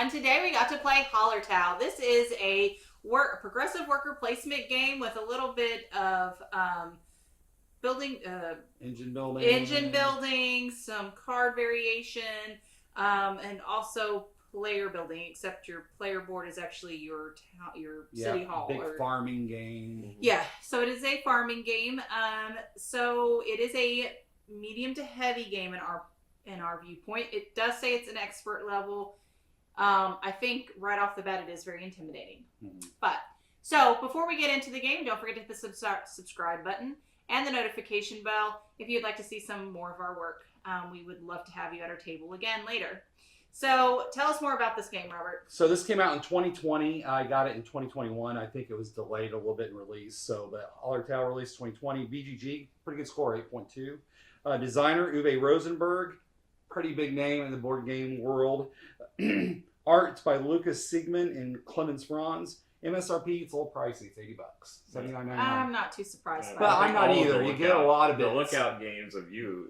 everyone. Today we got to play Hallertau. This is a progressive worker placement game with a little bit of building, engine building, some card variation, and also player building. Except your player board is actually your city hall. Big farming game. Yeah, so it is a farming game. So it is a medium to heavy game in our viewpoint. It does say it's an expert level. I think right off the bat it is very intimidating. But so before we get into the game, don't forget to hit the subscribe button and the notification bell if you'd like to see some more of our work. We would love to have you at our table again later. So tell us more about this game, Robert. So this came out in 2020. I got it in 2021. I think it was delayed a little bit in release. So the Hallertau released 2020. VGG, pretty good score, 8.2. Designer, Uwe Rosenberg, pretty big name in the board game world. Art by Lucas Siegman and Clemens Franz. MSRP, it's a little pricey. It's $80, $79.99. I'm not too surprised. But I'm not either. You get a lot of bits. The lookout games of UA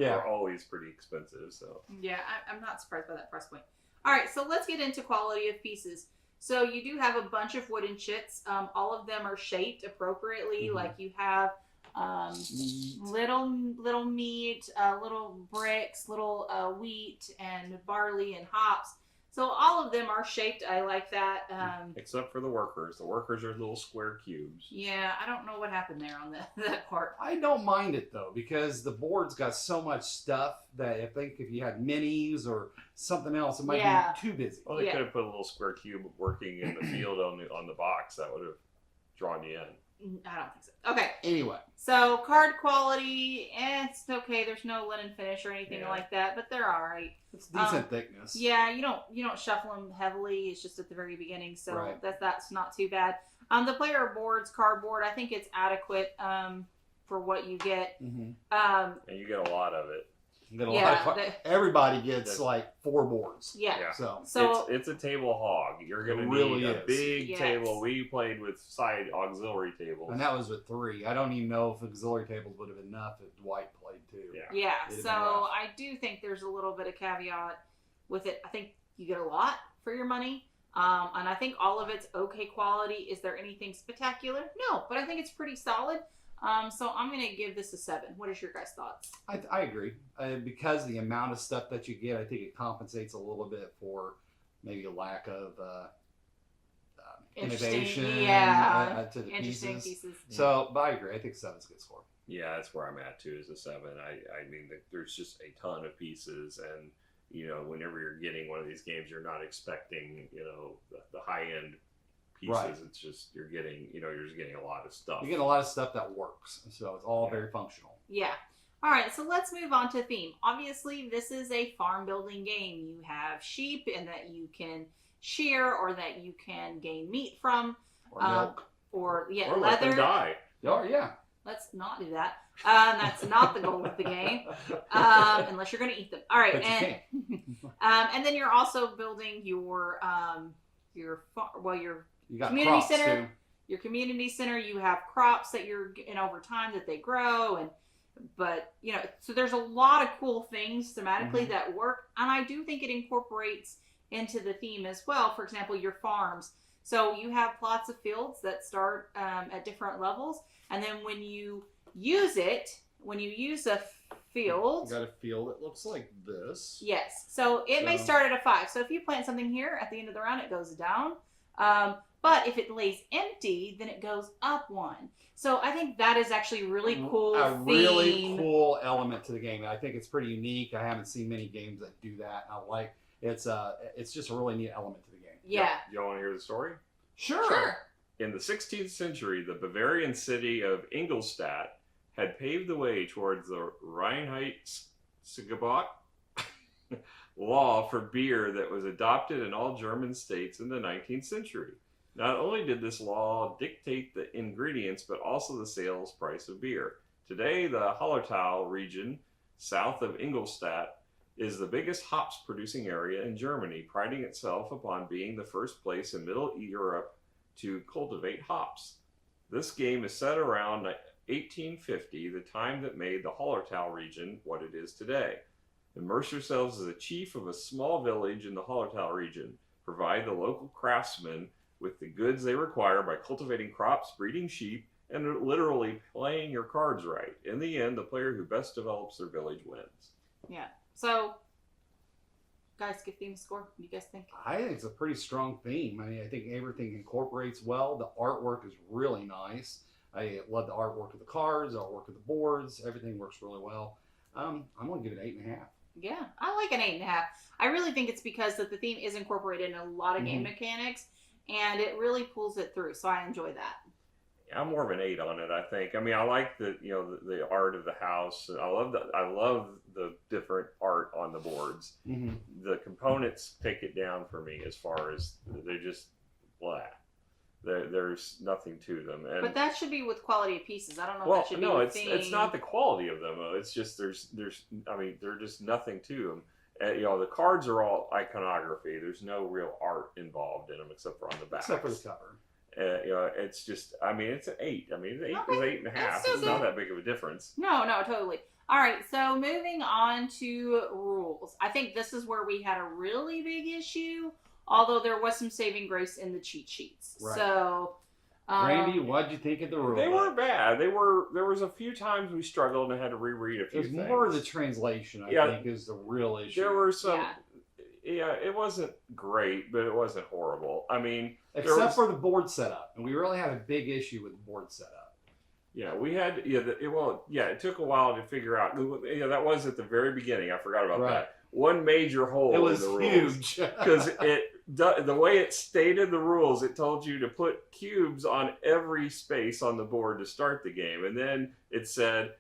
are always pretty expensive. So yeah, I'm not surprised by that price point. All right, so let's get into quality of pieces. So you do have a bunch of wooden chits. All of them are shaped appropriately. Like you have little meat, little bricks, little wheat and barley and hops. So all of them are shaped. I like that. Except for the workers. The workers are little square cubes. Yeah, I don't know what happened there on that part. I don't mind it though, because the board's got so much stuff that I think if you had minis or something else, it might be too busy. Well, they could have put a little square cube working in the field on the box. That would have drawn you in. I don't think so. Okay. Anyway. So card quality, it's okay. There's no linen finish or anything like that, but they're all right. It's decent thickness. Yeah, you don't shuffle them heavily. It's just at the very beginning, so that's not too bad. The player board's cardboard, I think it's adequate for what you get. And you get a lot of it. You get a lot of everybody gets like 4 boards. Yeah. So it's a table hog. You're going to need a big table. We played with side auxiliary tables. And that was with 3. I don't even know if auxiliary tables would have been enough if Dwight played too. Yeah. So I do think there's a little bit of caveat with it. I think you get a lot for your money. And I think all of it's okay quality. Is there anything spectacular? No, but I think it's pretty solid. So I'm going to give this a 7. What is your guys' thoughts? I agree. Because the amount of stuff that you get, I think it compensates a little bit for maybe a lack of innovation to the pieces. So, but I agree. I think 7 is a good score. Yeah, that's where I'm at too, is a 7. I mean, there's just a ton of pieces, and whenever you're getting one of these games, you're not expecting the high end pieces. It's just you're getting a lot of stuff. You're getting a lot of stuff that works, so it's all very functional. Yeah. All right, so let's move on to theme. Obviously, this is a farm building game. You have sheep, and that you can shear, or that you can gain meat from, or milk, or leather. Let them die. Oh yeah. Let's not do that. That's not the goal of the game, unless you're going to eat them. All right, and then you're also building your community center. Too. Your community center. You have crops that you're getting over time that they grow, so there's a lot of cool things thematically that work, and I do think it incorporates into the theme as well. For example, your farms. So you have plots of fields that start at different levels, and then when you use a field, you got a field that looks like this. Yes. So it may start at a 5. So if you plant something here at the end of the round, it goes down. But if it lays empty, then it goes up 1. So I think that is actually really cool. Really cool element to the game. I think it's pretty unique. I haven't seen many games that do that. It's just a really neat element to the game. Yeah. Y'all want to hear the story? Sure. In the 16th century, the Bavarian city of Ingolstadt had paved the way towards the Reinheitsgebot law for beer that was adopted in all German states in the 19th century. Not only did this law dictate the ingredients, but also the sales price of beer. Today, the Hallertau region, south of Ingolstadt, is the biggest hops producing area in Germany, priding itself upon being the first place in Middle Europe to cultivate hops. This game is set around 1850, the time that made the Hallertau region what it is today. Immerse yourselves as a chief of a small village in the Hallertau region. Provide the local craftsmen with the goods they require by cultivating crops, breeding sheep, and literally playing your cards right. In the end, the player who best develops their village wins. Yeah. So, guys, give theme a score. What do you guys think? I think it's a pretty strong theme. I mean, I think everything incorporates well. The artwork is really nice. I love the artwork of the cards, the artwork of the boards. Everything works really well. I'm going to give it 8.5. Yeah, I like an 8.5. I really think it's because that the theme is incorporated in a lot of game Mhm. mechanics, and it really pulls it through. So I enjoy that. I'm more of an 8 on it, I think. I mean, I like the art of the house. I love the different art on the boards. Mm-hmm. The components take it down for me as far as they're just blah. There's nothing to them. And But that should be with quality of pieces. I don't know if well, that should be no, with it's not the quality of them. It's just there's I mean, there's just nothing to them. The cards are all iconography. There's no real art involved in them except for on the back. Except for the cover. It's just, I mean, it's an 8. I mean, 8 is Okay, 8.5. that's still It's not good. that big of a difference. No, totally. All right, so moving on to rules. I think this is where we had a really big issue, although there was some saving grace in the cheat sheets. Right. So, Randy, what'd you think of the rules? They weren't bad. There was a few times we struggled and had to reread a few It was things. more of the translation, I Yeah. think, is the real issue. There were some. Yeah. Yeah, it wasn't great, but it wasn't horrible. I mean, Except for the board setup. And we really had a big issue with the board setup. yeah, we had it took a while to figure out. That was at the very beginning. I forgot about Right. that. One major hole It was in the rules. huge. Because the way it stated the rules, it told you to put cubes on every space on the board to start the game, and then it said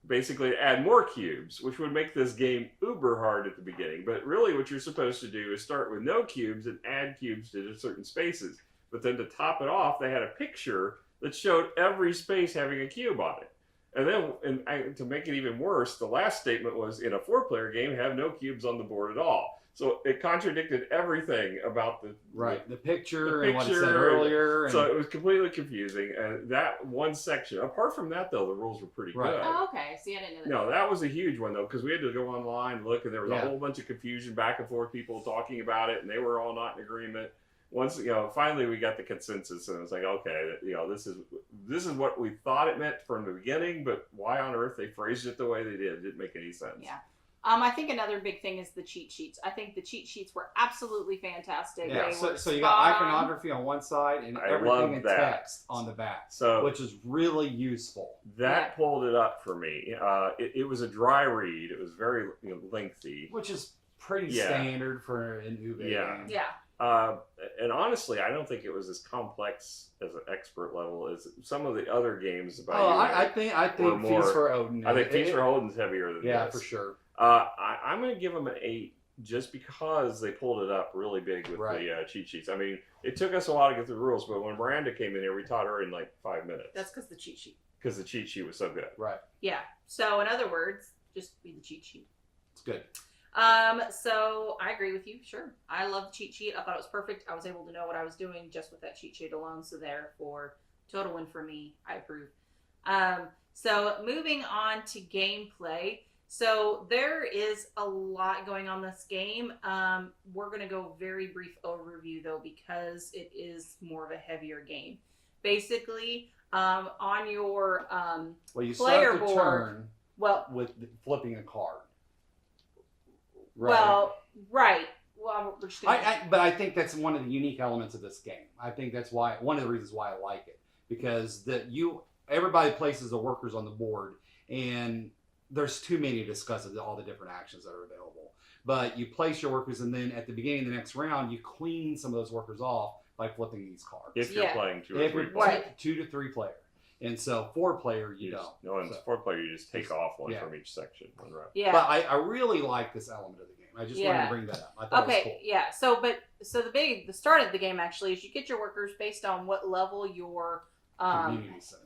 basically to add more cubes, which would make this game uber hard at the beginning. But really, what you're supposed to do is start with no cubes and add cubes to certain spaces. But then to top it off, they had a picture that showed every space having a cube on it. And then, to make it even worse, the last statement was, in a 4-player game, have no cubes on the board at all. So it contradicted everything about the picture the and what it said picture, earlier. And So it was completely confusing. And that one section, apart from that, though, the rules were pretty Right. good. Oh, okay. See, I didn't know that. No, that was a huge one, though, because we had to go online, look, and there was a Yeah. whole bunch of confusion back and forth, people talking about it, and they were all not in agreement. Once, finally we got the consensus, and it was like, okay, this is what we thought it meant from the beginning, but why on earth they phrased it the way they did didn't make any sense. Yeah. I think another big thing is the cheat sheets. I think the cheat sheets were absolutely fantastic. yeah, They were so you got spot on. iconography on one side and I everything love in that. text on the back, So which is really useful. that pulled it up for me. It was a dry read. It was very lengthy. Which is pretty Yeah. standard for an Uwe Yeah. game. Yeah. And honestly, I don't think it was as complex as an expert level as some of the other games about. Oh, Uwe. I think more- Feast for Odin. I think Feast for Odin's heavier than Yeah, this. for sure. I'm going to give them an 8 just because they pulled it up really big with Right. the cheat sheets. I mean, it took us a while to get the rules, but when Miranda came in here, we taught her in like 5 minutes. That's because the cheat sheet. Because the cheat sheet was so good. Right. Yeah. So, in other words, just read the cheat sheet. It's good. So I agree with you. Sure. I love the cheat sheet. I thought it was perfect. I was able to know what I was doing just with that cheat sheet alone. So therefore, total win for me. I approve. So moving on to gameplay. So there is a lot going on this game. We're going to go very brief overview though, because it is more of a heavier game. Basically, on your Well, you player start the board- turn with flipping a card. Right. Well, we're just gonna But I think that's one of the unique elements of this game. I think that's one of the reasons why I like it, because everybody places the workers on the board, and there's too many to discuss of all the different actions that are available. But you place your workers, and then at the beginning of the next round, you clean some of those workers off by flipping these cards. If you're Yeah. playing 2 or If 3 you're players. Right. 2 to 3 player, and so 4-player you don't. No, in So- 4-player, you just take off one Yeah. from each section. One row. yeah. But I really like this element of the game. I just wanted Yeah. to bring that up. I thought it was Okay, cool. yeah. So the start of the game actually is you get your workers based on what level your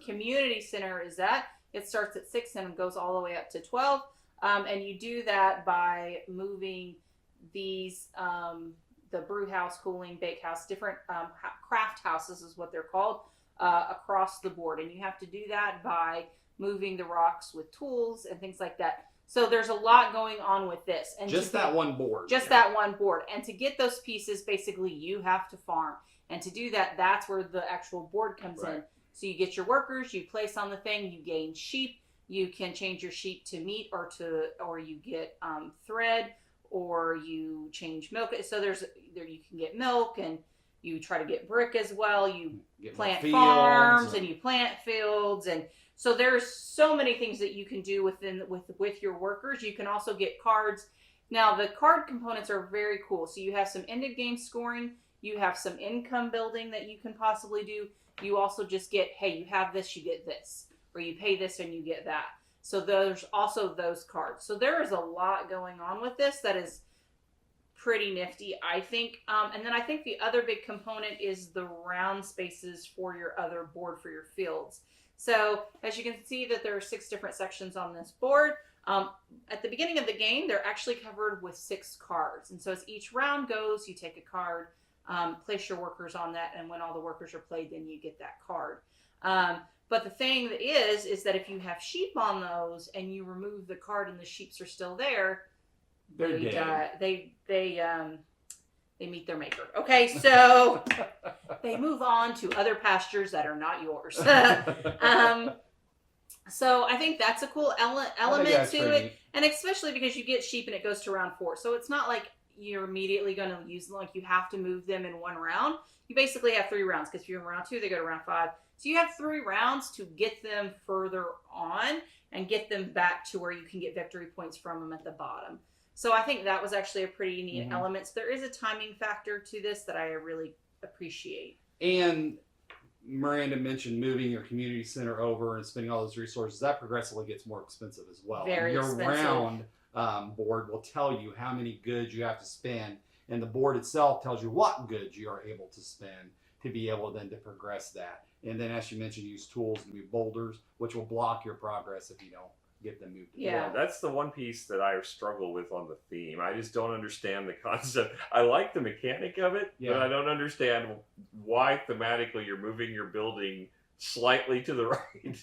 community center is at. It starts at 6 and goes all the way up to 12, and you do that by moving these the brew house, cooling, bake house, different craft houses is what they're called, across the board, and you have to do that by moving the rocks with tools and things like that. So there's a lot going on with this. And Just that one board. Just that one board. And to get those pieces, basically, you have to farm. And to do that, that's where the actual board comes in. So you get your workers, you place on the thing, you gain sheep. You can change your sheep to meat, or you get thread, or you change milk. So there you can get milk, and you try to get brick as well. You plant farms and you plant fields, and so there's so many things that you can do with your workers. You can also get cards. Now the card components are very cool. So you have some end of game scoring. You have some income building that you can possibly do. You also just get, hey, you have this, you get this. Or you pay this and you get that. So there's also those cards. So there is a lot going on with this that is pretty nifty, I think. And then I think the other big component is the round spaces for your other board for your fields. So as you can see that there are 6 different sections on this board. At the beginning of the game, they're actually covered with 6 cards. And so as each round goes, you take a card, place your workers on that, and when all the workers are played, then you get that card. But the thing is that if you have sheep on those and you remove the card and the sheeps are still there, They're dead. They meet their maker. Okay, so they move on to other pastures that are not yours. So I think that's a cool element to it, and especially because you get sheep and it goes to round 4, so it's not like you're immediately going to use them. Like you have to move them in one round. You basically have 3 rounds, because if you're in round 2, they go to round 5. So you have 3 rounds to get them further on and get them back to where you can get victory points from them at the bottom. So I think that was actually a pretty neat element. So there is a timing factor to this that I really appreciate. And Miranda mentioned moving your community center over and spending all those resources. That progressively gets more expensive as well. Very your expensive. Round board will tell you how many goods you have to spend, and the board itself tells you what goods you are able to spend to be able then to progress that. And then, as you mentioned, use tools to move boulders, which will block your progress if you don't get them moved. Yeah. That's the one piece that I struggle with on the theme. I just don't understand the concept. I like the mechanic of it, but I don't understand why thematically you're moving your building slightly to the right.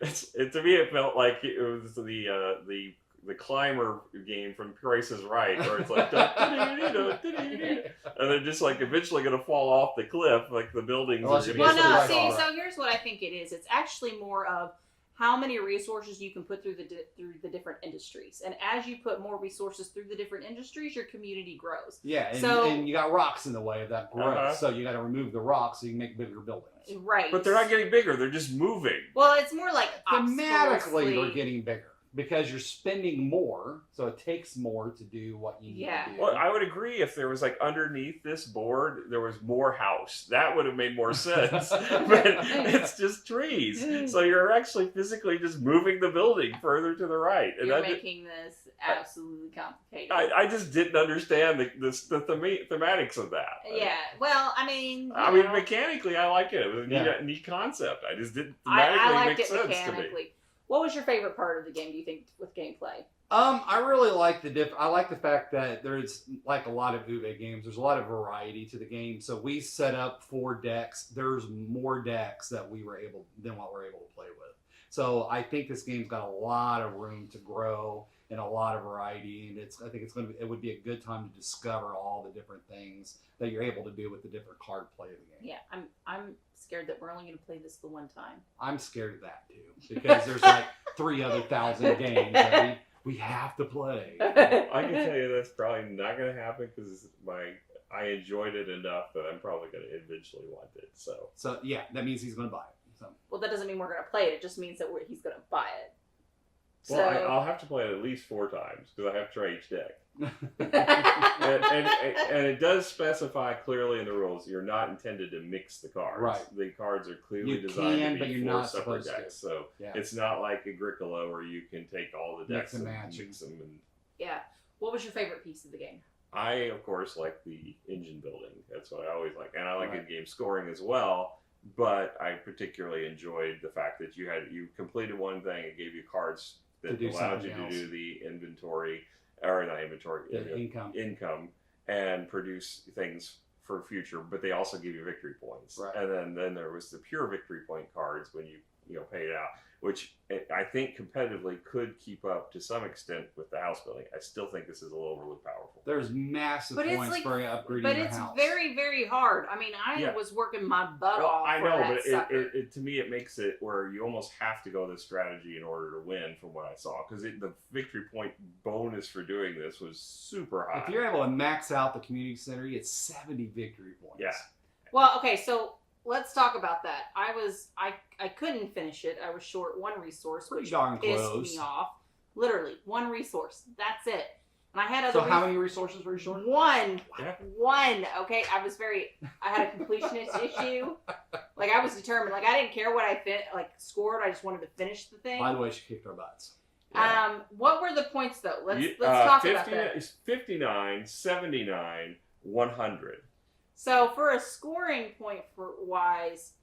To me, it felt like it was the climber game from Price is Right, where it's like, and they're just like eventually going to fall off the cliff, like the buildings are going to Well, no, right see, off. so here's what I think it is. It's actually more of how many resources you can put through the different industries. And as you put more resources through the different industries, your community grows. Yeah, and you got rocks in the way of that growth, so you got to remove the rocks so you can make bigger buildings. Right. But they're not getting bigger, they're just moving. Well, it's more like Thematically, they're getting bigger because you're spending more, so it takes more to do what you need to do. Well, I would agree if there was like underneath this board, there was more house. That would have made more sense. But it's just trees. So you're actually physically just moving the building further to the right. And you're making this absolutely complicated. I just didn't understand the thematics of that. Yeah, well, I mean, mechanically, I like it. It was a neat concept. I just didn't thematically I liked make it sense mechanically. to me. What was your favorite part of the game, do you think, with gameplay? I really like I like the fact that there's, like a lot of Uwe games, there's a lot of variety to the game. So we set up 4 decks. There's more decks than what we're able to play with. So I think this game's got a lot of room to grow and a lot of variety, and I think it would be a good time to discover all the different things that you're able to do with the different card play of the game. Yeah, I'm scared that we're only going to play this the one time. I'm scared of that too, because there's like 3,000 games that we have to play. I can tell you that's probably not going to happen because I enjoyed it enough that I'm probably going to eventually want it. So yeah, that means he's going to buy it. So. Well, that doesn't mean we're going to play it. It just means that he's going to buy it. Well, I'll have to play it at least 4 times because I have to try each deck. and it does specify clearly in the rules you're not intended to mix the cards. Right. The cards are clearly designed to be 4 separate decks. So yeah. It's not like Agricola where you can take all the decks and mix them. Yeah. What was your favorite piece of the game? I, of course, like the engine building. That's what I always like. And I like in-game scoring as well. But I particularly enjoyed the fact that you completed one thing, it gave you cards that allowed you to do the inventory, or not inventory, income, and produce things for future. But they also give you victory points. Right. And then there was the pure victory point cards when you paid out, which I think competitively could keep up to some extent with the house building. I still think this is a little overly powerful. There's massive But it's points like- for upgrading But your it's house. very, very hard. I mean, I Yeah. was working my butt Well, off I for know, that but sucker. to me, it makes it where you almost have to go this strategy in order to win, from what I saw, because the victory point bonus for doing this was super high. If you're able to max out the community center, you get 70 victory points. Yeah. Well, okay, so let's talk about that. I couldn't finish it. I was short one resource, Pretty which darn pissed close. me off. Literally, one resource. That's it. And I had other So how many resources were you short? One. Yeah. One. Okay. I had a completionist issue. Like, I was determined. Like, I didn't care what I scored. I just wanted to finish the thing. By the way, she kicked our butts. What were the points though? Let's You- talk 50, about that. 59, 79, 100. So for a scoring point wise,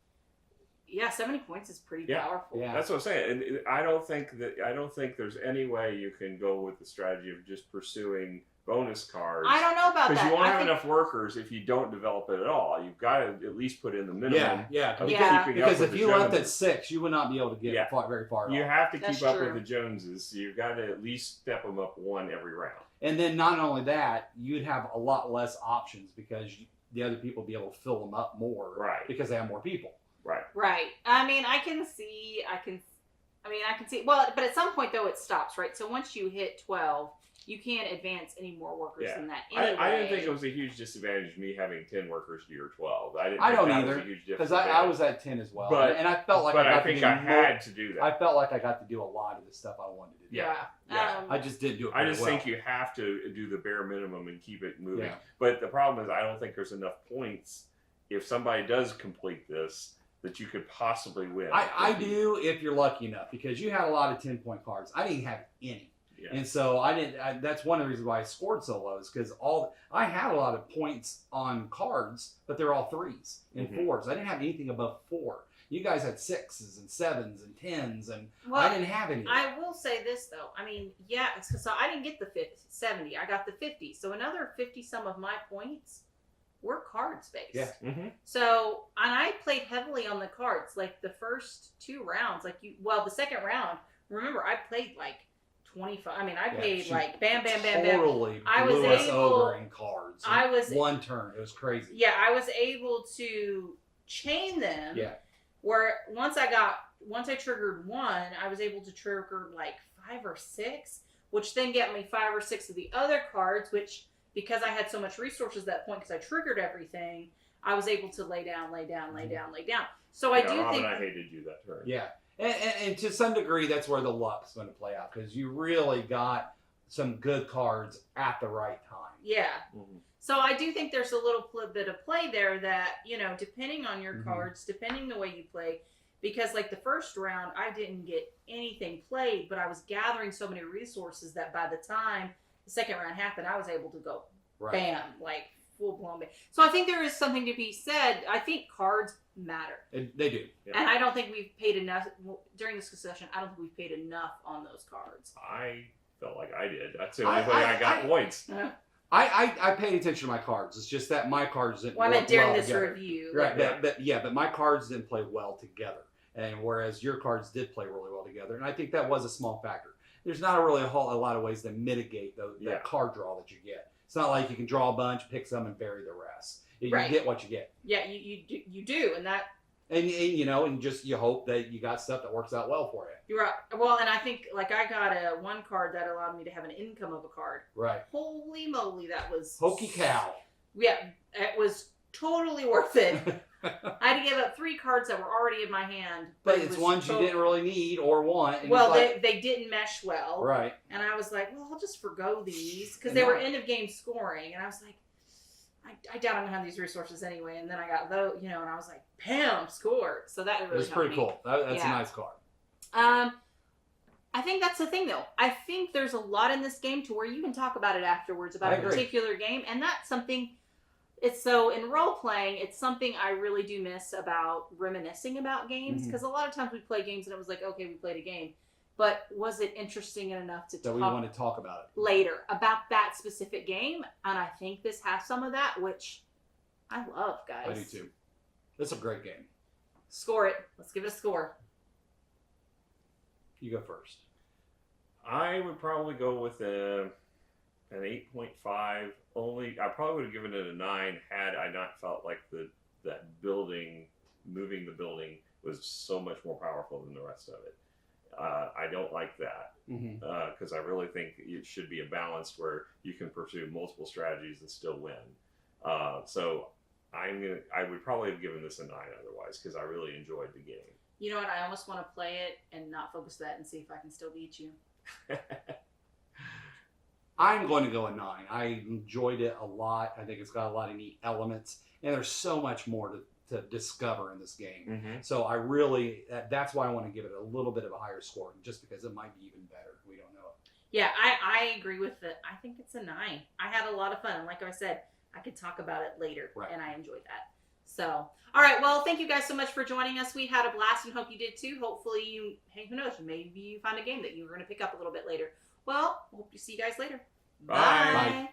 yeah, 70 points is pretty Yeah. powerful. Yeah. That's what I'm saying. And I don't think there's any way you can go with the strategy of just pursuing bonus cards. I don't know about Because that. you won't I have think- enough workers if you don't develop it at all. You've got to at least put in the minimum. Yeah. of Yeah. keeping up Because with if the you left at Joneses. 6, you would not be able to get Yeah. very far You off. have to That's keep up true. with the Joneses. So you've got to at least step them up one every round. And then not only that, you'd have a lot less options because the other people would be able to fill them up more. Right. Because they have more people. Right. Right. I mean, I can see. Well, but at some point though, it stops. Right. So once you hit 12, you can't advance any more workers Yeah. than that. Anyway. I didn't think it was a huge disadvantage me having 10 workers to your 12. I I think don't that either, was a huge because disadvantage. I was at 10 as well. But- and I felt like but I got think to do I had to do that. I felt like I got to do a lot of the stuff I wanted to do. Yeah. Yeah. I just didn't do it I very just well. think you have to do the bare minimum and keep it moving. Yeah. But the problem is, I don't think there's enough points if somebody does complete this that you could possibly win. I do if you're lucky enough, because you had a lot of 10-point cards. I didn't have any. Yeah. And so that's one of the reasons why I scored so low, is because I had a lot of points on cards, but they're all 3s and Mhm. 4s. I didn't have anything above 4. You guys had 6s and 7s and 10s, and Well, I didn't have any. of that. I will say this though. I mean, yeah. So I didn't get the 70. I got the 50. So another 50 some of my points were cards based. Yeah. Mm-hmm. So, and I played heavily on the cards. Like the first 2 rounds, the second round. Remember, I played like 25. I mean, I Yeah, played she like bam, bam, bam, bam. Totally I was blew us able- over in cards. I in was- one turn. It was crazy. Yeah, I was able to chain them. Yeah. Where once I triggered one, I was able to trigger like 5 or 6, which then get me 5 or 6 of the other cards, which, because I had so much resources at that point, because I triggered everything, I was able to lay down. So I do Rob think, and I hated you that turn. Yeah. And to some degree, that's where the luck's going to play out, because you really got some good cards at the right time. yeah. Mhm. So I do think there's a little bit of play there that, depending on your Mhm. cards, depending the way you play, because like the first round, I didn't get anything played, but I was gathering so many resources that by the time the second round happened, I was able to go Right. bam, like full blown bam. So I think there is something to be said. I think cards matter. They do. Yeah. And I don't think we've paid enough, during this discussion, I don't think we've paid enough on those cards. I felt like I did. That's the only way I got points. I paid attention to my cards. It's just that my cards didn't Well, I work meant during well this together. review. Right, Yeah. but my cards didn't play well together, and whereas your cards did play really well together, and I think that was a small factor. There's not a lot of ways to mitigate Yeah. that card draw that you get. It's not like you can draw a bunch, pick some, and bury the rest. You Right. get what you get, Yeah, you do, and that. and just you hope that you got stuff that works out well for you. You're right. Well, and I think like I got one card that allowed me to have an income of a card. Right. Holy moly, that was Hokey cow. Yeah, it was totally worth it. I had to give up 3 cards that were already in my hand, But it it's was ones you didn't really need or want. And Well, it's like, they didn't mesh well, right. and I was like, well, I'll just forgo these because And they were now- end of game scoring, and I was like, I doubt I'm gonna have these resources anyway. And then I got those, and I was like, bam, scored. So that really It was helped pretty me. cool. That's Yeah. a nice card. I think that's the thing, though. I think there's a lot in this game to where you can talk about it afterwards about I a agree. particular game, and that's something. It's so in role playing, it's something I really do miss about reminiscing about games, Mhm. because a lot of times we play games and it was like, okay, we played a game, but was it interesting enough to So talk we want to talk about it. later about that specific game? And I think this has some of that, which I love, guys. I do too. It's a great game. Score it. Let's give it a score. You go first. I would probably go with an 8.5. Only I probably would have given it a 9 had I not felt like that building, moving the building, was so much more powerful than the rest of it. I don't like that because I really think it should be a balance where you can pursue multiple strategies and still win. So I would probably have given this a 9 otherwise because I really enjoyed the game. You know what? I almost want to play it and not focus that and see if I can still beat you. I'm going to go a 9. I enjoyed it a lot. I think it's got a lot of neat elements, and there's so much more to discover in this game. So I really, that's why I want to give it a little bit of a higher score, just because it might be even better. We don't know. Yeah, I agree with it. I think it's a 9. I had a lot of fun. And like I said, I could talk about it later, and I enjoyed that. So, all right. Well, thank you guys so much for joining us. We had a blast and hope you did too. Hopefully hey, who knows, maybe you find a game that you're going to pick up a little bit later. Well, hope to see you guys later. Bye. Bye.